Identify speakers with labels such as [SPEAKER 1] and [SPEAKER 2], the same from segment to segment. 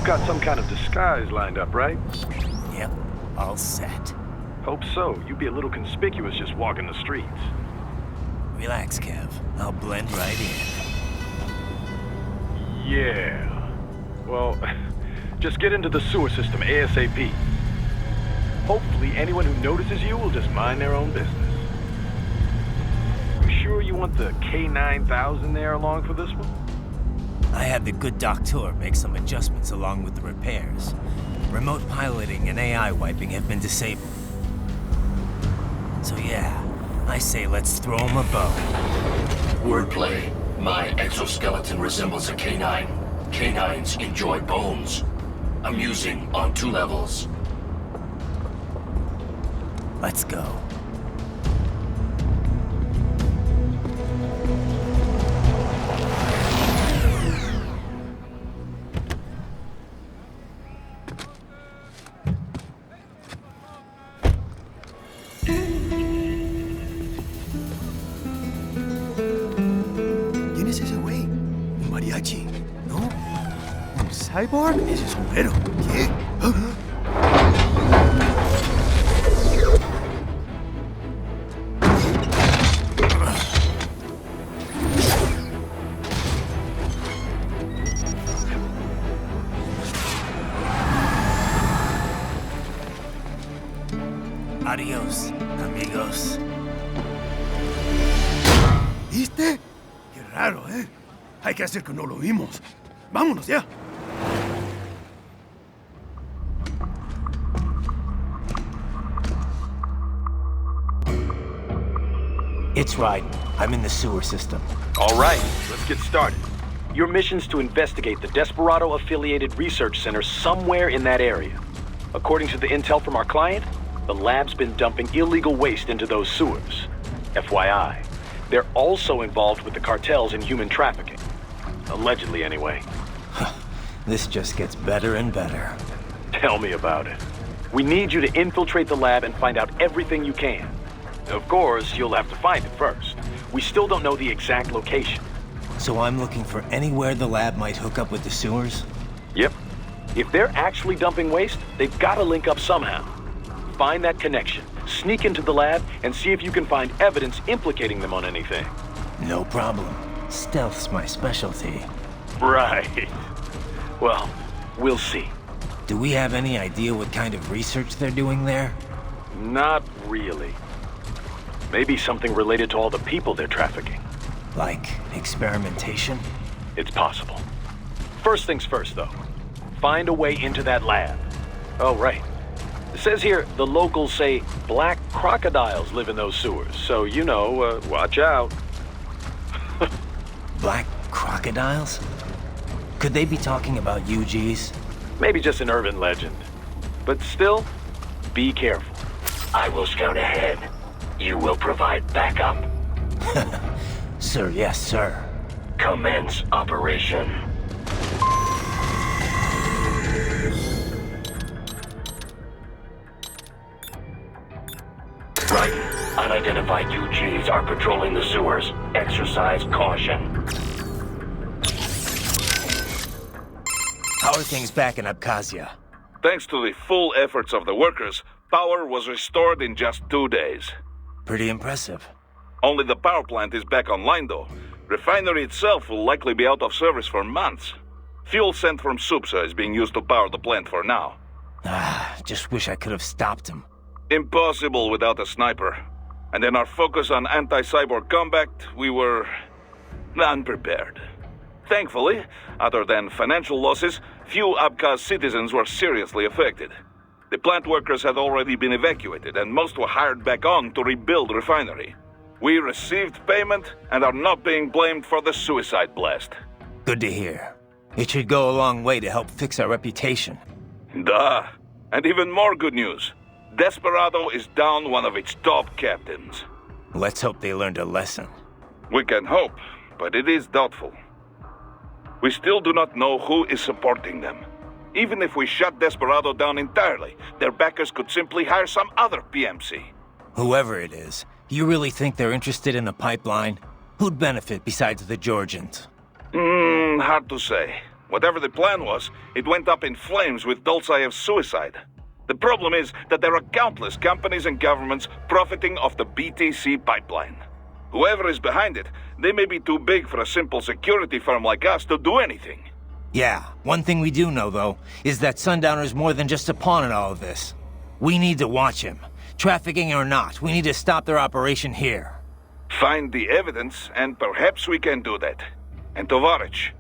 [SPEAKER 1] You've got some kind of disguise lined up, right?
[SPEAKER 2] Yep, all set.
[SPEAKER 1] Hope so. You'd be a little conspicuous just walking the streets.
[SPEAKER 2] Relax, Kev. I'll blend right in.
[SPEAKER 1] Yeah. Well, just get into the sewer system ASAP. Hopefully anyone who notices you will just mind their own business. You sure you want the K9000 there along for this one?
[SPEAKER 2] I had the good doctor make some adjustments along with the repairs. Remote piloting and AI wiping have been disabled. So yeah, I say let's throw him a bone.
[SPEAKER 3] Wordplay. My exoskeleton resembles a canine. Canines enjoy bones. Amusing on 2 levels.
[SPEAKER 2] Let's go.
[SPEAKER 4] ¿Quién es ese güey? ¿Un mariachi? ¿No? ¿Un cyborg? Ese sombrero. ¿Qué?
[SPEAKER 2] Adiós, amigos.
[SPEAKER 4] ¿Viste? Qué raro, ¿eh? Hay que hacer que no lo vimos. Vámonos ya.
[SPEAKER 2] It's right. I'm in the sewer system.
[SPEAKER 1] All right, let's get started. Your mission's to investigate the Desperado-affiliated research center somewhere in that area. According to the intel from our client, the lab's been dumping illegal waste into those sewers. FYI, they're also involved with the cartels in human trafficking. Allegedly, anyway.
[SPEAKER 2] This just gets better and better.
[SPEAKER 1] Tell me about it. We need you to infiltrate the lab and find out everything you can. Of course, you'll have to find it first. We still don't know the exact location.
[SPEAKER 2] So I'm looking for anywhere the lab might hook up with the sewers?
[SPEAKER 1] Yep. If they're actually dumping waste, they've got to link up somehow. Find that connection, sneak into the lab, and see if you can find evidence implicating them on anything.
[SPEAKER 2] No problem. Stealth's my specialty.
[SPEAKER 1] Right. Well, we'll see.
[SPEAKER 2] Do we have any idea what kind of research they're doing there?
[SPEAKER 1] Not really. Maybe something related to all the people they're trafficking.
[SPEAKER 2] Like experimentation?
[SPEAKER 1] It's possible. First things first, though. Find a way into that lab. Oh, right. It says here the locals say black crocodiles live in those sewers, so you know, watch out.
[SPEAKER 2] Black crocodiles? Could they be talking about UGs?
[SPEAKER 1] Maybe just an urban legend. But still, be careful.
[SPEAKER 3] I will scout ahead. You will provide backup.
[SPEAKER 2] Sir, yes, sir.
[SPEAKER 3] Commence operation. Right. Unidentified UGs are patrolling the sewers. Exercise caution.
[SPEAKER 2] How are things back in Abkhazia?
[SPEAKER 5] Thanks to the full efforts of the workers, power was restored in just 2 days.
[SPEAKER 2] Pretty impressive.
[SPEAKER 5] Only the power plant is back online, though. Refinery itself will likely be out of service for months. Fuel sent from Supsa is being used to power the plant for now.
[SPEAKER 2] Just wish I could have stopped him.
[SPEAKER 5] Impossible without a sniper. And in our focus on anti-cyborg combat, we were unprepared. Thankfully, other than financial losses, few Abkhaz citizens were seriously affected. The plant workers had already been evacuated, and most were hired back on to rebuild the refinery. We received payment and are not being blamed for the suicide blast.
[SPEAKER 2] Good to hear. It should go a long way to help fix our reputation.
[SPEAKER 5] Duh. And even more good news. Desperado is down one of its top captains.
[SPEAKER 2] Let's hope they learned a lesson.
[SPEAKER 5] We can hope, but it is doubtful. We still do not know who is supporting them. Even if we shut Desperado down entirely, their backers could simply hire some other PMC.
[SPEAKER 2] Whoever it is, you really think they're interested in the pipeline? Who'd benefit besides the Georgians?
[SPEAKER 5] Hard to say. Whatever the plan was, it went up in flames with Dolzaev's suicide. The problem is that there are countless companies and governments profiting off the BTC pipeline. Whoever is behind it, they may be too big for a simple security firm like us to do anything.
[SPEAKER 2] Yeah, one thing we do know, though, is that Sundowner's more than just a pawn in all of this. We need to watch him. Trafficking or not, we need to stop their operation here.
[SPEAKER 5] Find the evidence, and perhaps we can do that. And Tovarich,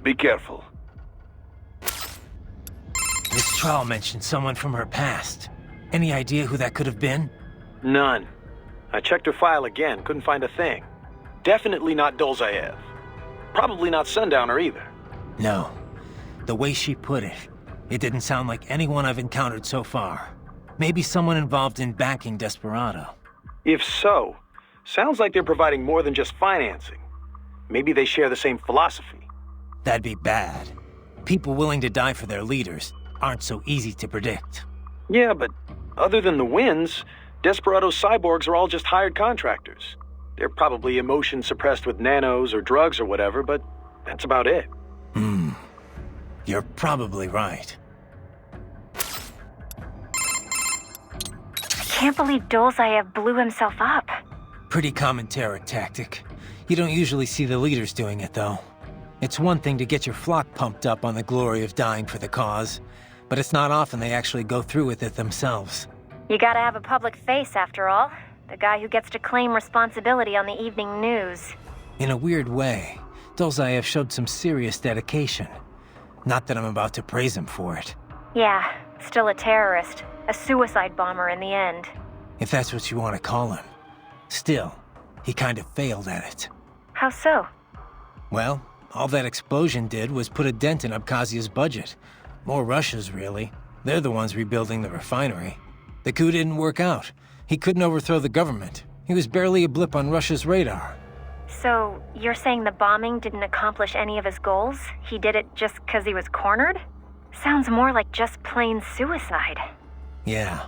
[SPEAKER 5] be careful.
[SPEAKER 2] This trial mentioned someone from her past. Any idea who that could have been?
[SPEAKER 1] None. I checked her file again, couldn't find a thing. Definitely not Dolzaev. Probably not Sundowner either.
[SPEAKER 2] No. The way she put it, it didn't sound like anyone I've encountered so far. Maybe someone involved in backing Desperado.
[SPEAKER 1] If so, sounds like they're providing more than just financing. Maybe they share the same philosophy.
[SPEAKER 2] That'd be bad. People willing to die for their leaders aren't so easy to predict.
[SPEAKER 1] Yeah, but other than the wins, Desperado's cyborgs are all just hired contractors. They're probably emotion suppressed with nanos or drugs or whatever, but that's about it.
[SPEAKER 2] You're probably right.
[SPEAKER 6] Can't believe Dolzaev blew himself up.
[SPEAKER 2] Pretty common terror tactic. You don't usually see the leaders doing it, though. It's one thing to get your flock pumped up on the glory of dying for the cause, but it's not often they actually go through with it themselves.
[SPEAKER 6] You gotta have a public face, after all. The guy who gets to claim responsibility on the evening news.
[SPEAKER 2] In a weird way, Dolzaev showed some serious dedication. Not that I'm about to praise him for it.
[SPEAKER 6] Yeah, still a terrorist. A suicide bomber in the end.
[SPEAKER 2] If that's what you want to call him. Still, he kind of failed at it.
[SPEAKER 6] How so?
[SPEAKER 2] Well, all that explosion did was put a dent in Abkhazia's budget. More Russia's, really. They're the ones rebuilding the refinery. The coup didn't work out. He couldn't overthrow the government. He was barely a blip on Russia's radar.
[SPEAKER 6] So, you're saying the bombing didn't accomplish any of his goals? He did it just because he was cornered? Sounds more like just plain suicide.
[SPEAKER 2] Yeah.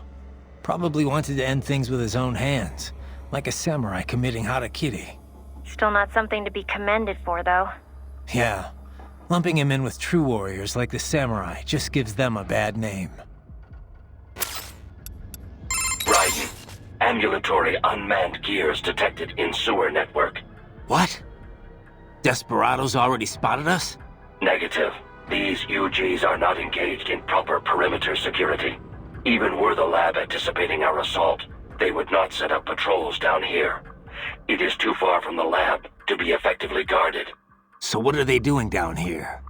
[SPEAKER 2] Probably wanted to end things with his own hands. Like a samurai committing harakiri.
[SPEAKER 6] Still not something to be commended for, though.
[SPEAKER 2] Yeah. Lumping him in with true warriors like the samurai just gives them a bad name.
[SPEAKER 3] Raiden. Ambulatory unmanned gears detected in sewer network.
[SPEAKER 2] What? Desperados already spotted us?
[SPEAKER 3] Negative. These UGs are not engaged in proper perimeter security. Even were the lab anticipating our assault, they would not set up patrols down here. It is too far from the lab to be effectively guarded.
[SPEAKER 2] So what are they doing down here?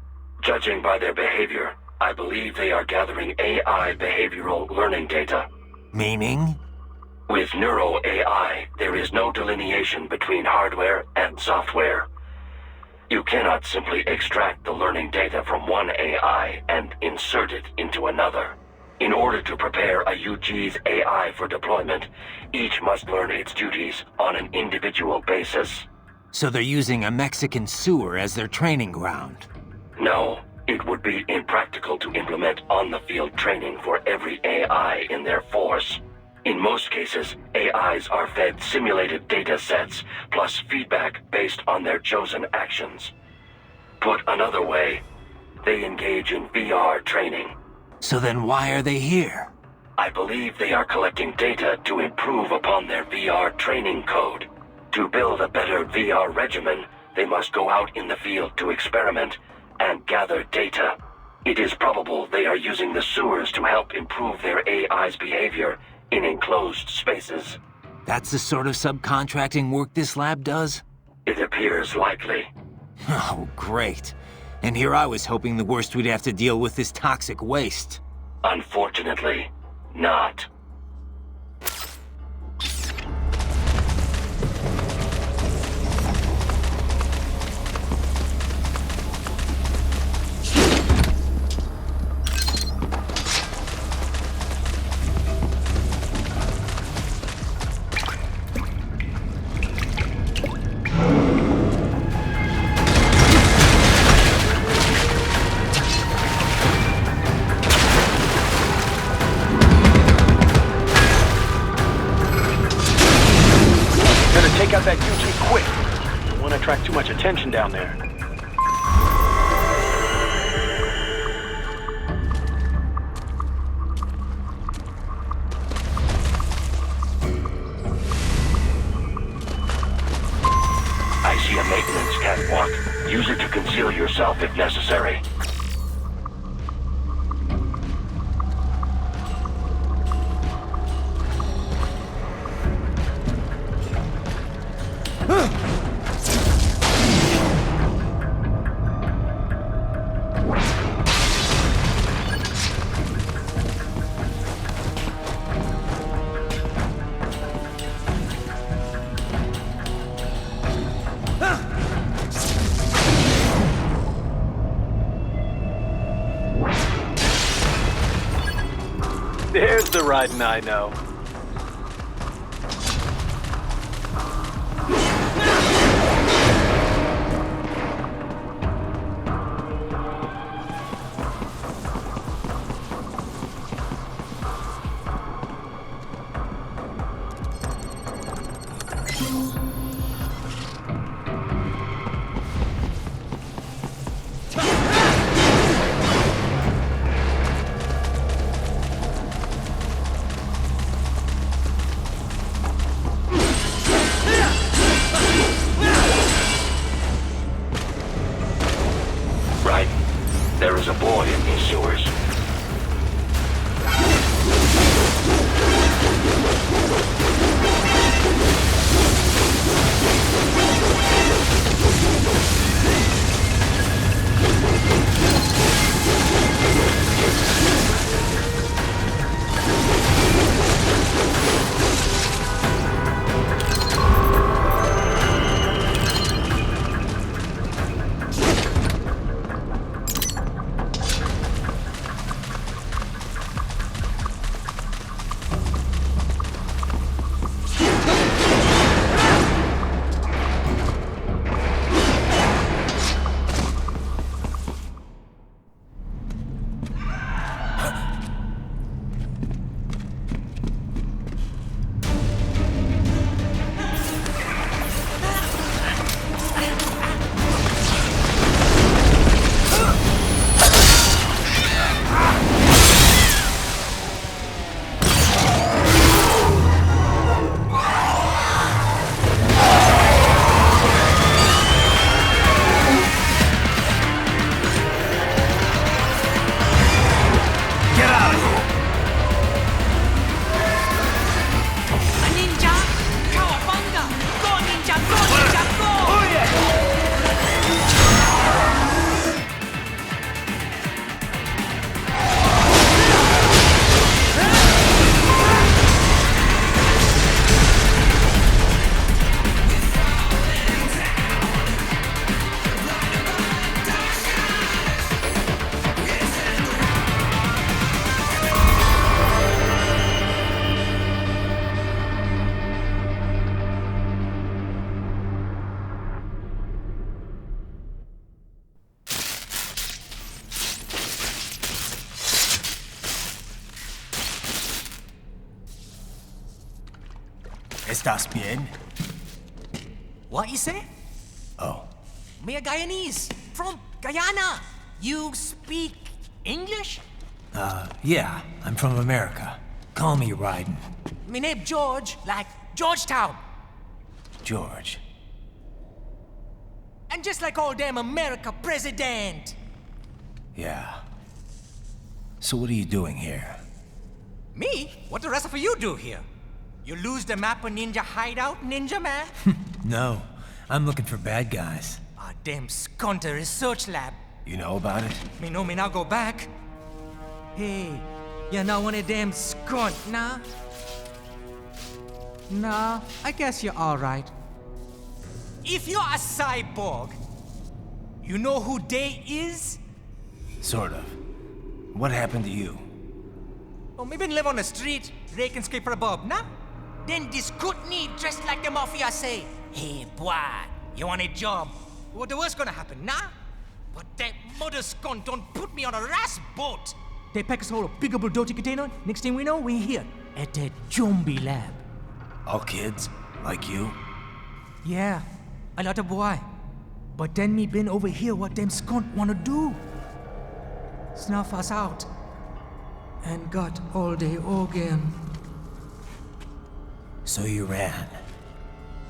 [SPEAKER 3] Judging by their behavior, I believe they are gathering AI behavioral learning data.
[SPEAKER 2] Meaning?
[SPEAKER 3] With Neuro AI, there is no delineation between hardware and software. You cannot simply extract the learning data from one AI and insert it into another. In order to prepare a UG's AI for deployment, each must learn its duties on an individual basis.
[SPEAKER 2] So they're using a Mexican sewer as their training ground?
[SPEAKER 3] No, it would be impractical to implement on-the-field training for every AI in their force. In most cases, AIs are fed simulated data sets, plus feedback based on their chosen actions. Put another way, they engage in VR training.
[SPEAKER 2] So then why are they here?
[SPEAKER 3] I believe they are collecting data to improve upon their VR training code. To build a better VR regimen, they must go out in the field to experiment and gather data. It is probable they are using the sewers to help improve their AI's behavior in enclosed spaces.
[SPEAKER 2] That's the sort of subcontracting work this lab does?
[SPEAKER 3] It appears likely.
[SPEAKER 2] Oh, great. And here I was hoping the worst we'd have to deal with is toxic waste.
[SPEAKER 3] Unfortunately, not.
[SPEAKER 1] Take out that UG quick. Don't want to attract too much attention down there. There's the riding I know.
[SPEAKER 3] There is a boy in these sewers.
[SPEAKER 2] ¿Estás bien?
[SPEAKER 7] What you say?
[SPEAKER 2] Oh.
[SPEAKER 7] Me a Guyanese from Guyana. You speak English?
[SPEAKER 2] Yeah, I'm from America. Call me Ryden.
[SPEAKER 7] Me name George, like Georgetown.
[SPEAKER 2] George.
[SPEAKER 7] And just like all damn America president.
[SPEAKER 2] Yeah. So what are you doing here?
[SPEAKER 7] Me? What the rest of you do here? You lose the map of Ninja hideout, Ninja man?
[SPEAKER 2] No, I'm looking for bad guys.
[SPEAKER 7] Ah, damn Skunter research lab.
[SPEAKER 2] You know about it?
[SPEAKER 7] Me know me now go back. Hey, you're not one of them skunt, nah? Nah, I guess you're alright. If you're a cyborg, you know who they is?
[SPEAKER 2] Sort of. What happened to you?
[SPEAKER 7] Oh, me been live on the street, rake and scrape for a bob, nah? Then this good need dressed like the mafia say, hey boy, you want a job? What the worst gonna happen, nah? But that mother scunt don't put me on a ras boat. They pack us all a big old dirty container. Next thing we know, we're here at the zombie lab.
[SPEAKER 2] All kids? Like you?
[SPEAKER 7] Yeah, a lot of boy. But then me been over here what them scunt wanna do. Snuff us out. And got all day organ.
[SPEAKER 2] So you ran.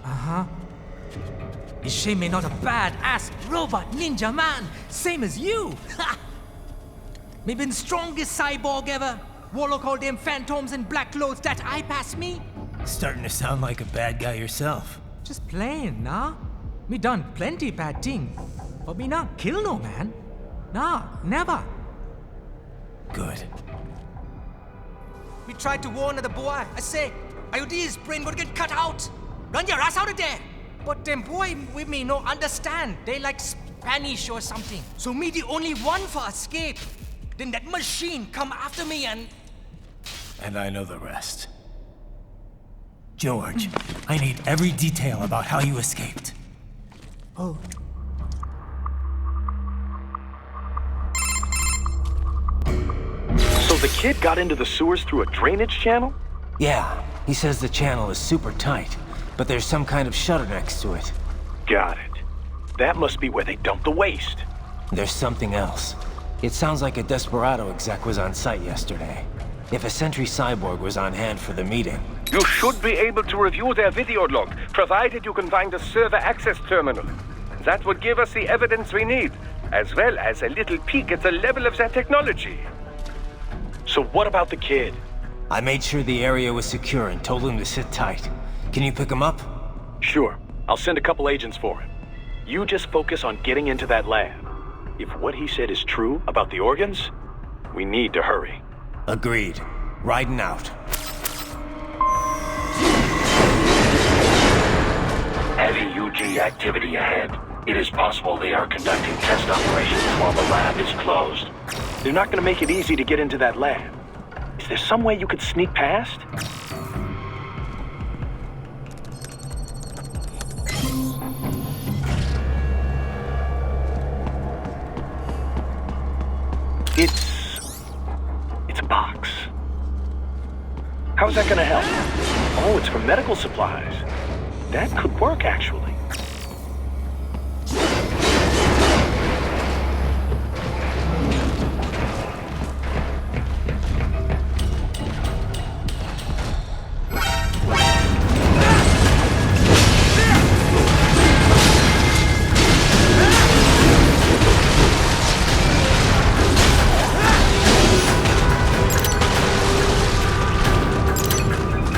[SPEAKER 7] Uh-huh. Is she me not a bad-ass robot ninja man, same as you? Ha! Me been strongest cyborg ever. Warlock all them phantoms in black clothes that eye pass me.
[SPEAKER 2] Starting to sound like a bad guy yourself.
[SPEAKER 7] Just plain, nah? Me done plenty bad thing. But me not kill no man. Nah, never.
[SPEAKER 2] Good.
[SPEAKER 7] We tried to warn the boy. I say, IOD's brain would get cut out. Run your ass out of there. But them boy with me no understand. They like Spanish or something. So me the only one for escape. Then that machine come after me and...
[SPEAKER 2] and I know the rest.
[SPEAKER 8] George, I need every detail about how you escaped.
[SPEAKER 4] Oh.
[SPEAKER 1] So the kid got into the sewers through a drainage channel?
[SPEAKER 2] Yeah, he says the channel is super tight, but there's some kind of shutter next to it.
[SPEAKER 1] Got it. That must be where they dumped the waste.
[SPEAKER 2] There's something else. It sounds like a Desperado exec was on site yesterday. If a Sentry cyborg was on hand for the meeting.
[SPEAKER 9] You should be able to review their video log, provided you can find a server access terminal. That would give us the evidence we need, as well as a little peek at the level of their technology.
[SPEAKER 1] So what about the kid?
[SPEAKER 2] I made sure the area was secure and told him to sit tight. Can you pick him up?
[SPEAKER 1] Sure. I'll send a couple agents for him. You just focus on getting into that lab. If what he said is true about the organs, we need to hurry.
[SPEAKER 2] Agreed. Riding out.
[SPEAKER 3] Heavy UG activity ahead. It is possible they are conducting test operations while the lab is closed.
[SPEAKER 1] They're not gonna make it easy to get into that lab. Is there some way you could sneak past? It's a box. How's that gonna help? Oh, it's for medical supplies. That could work, actually.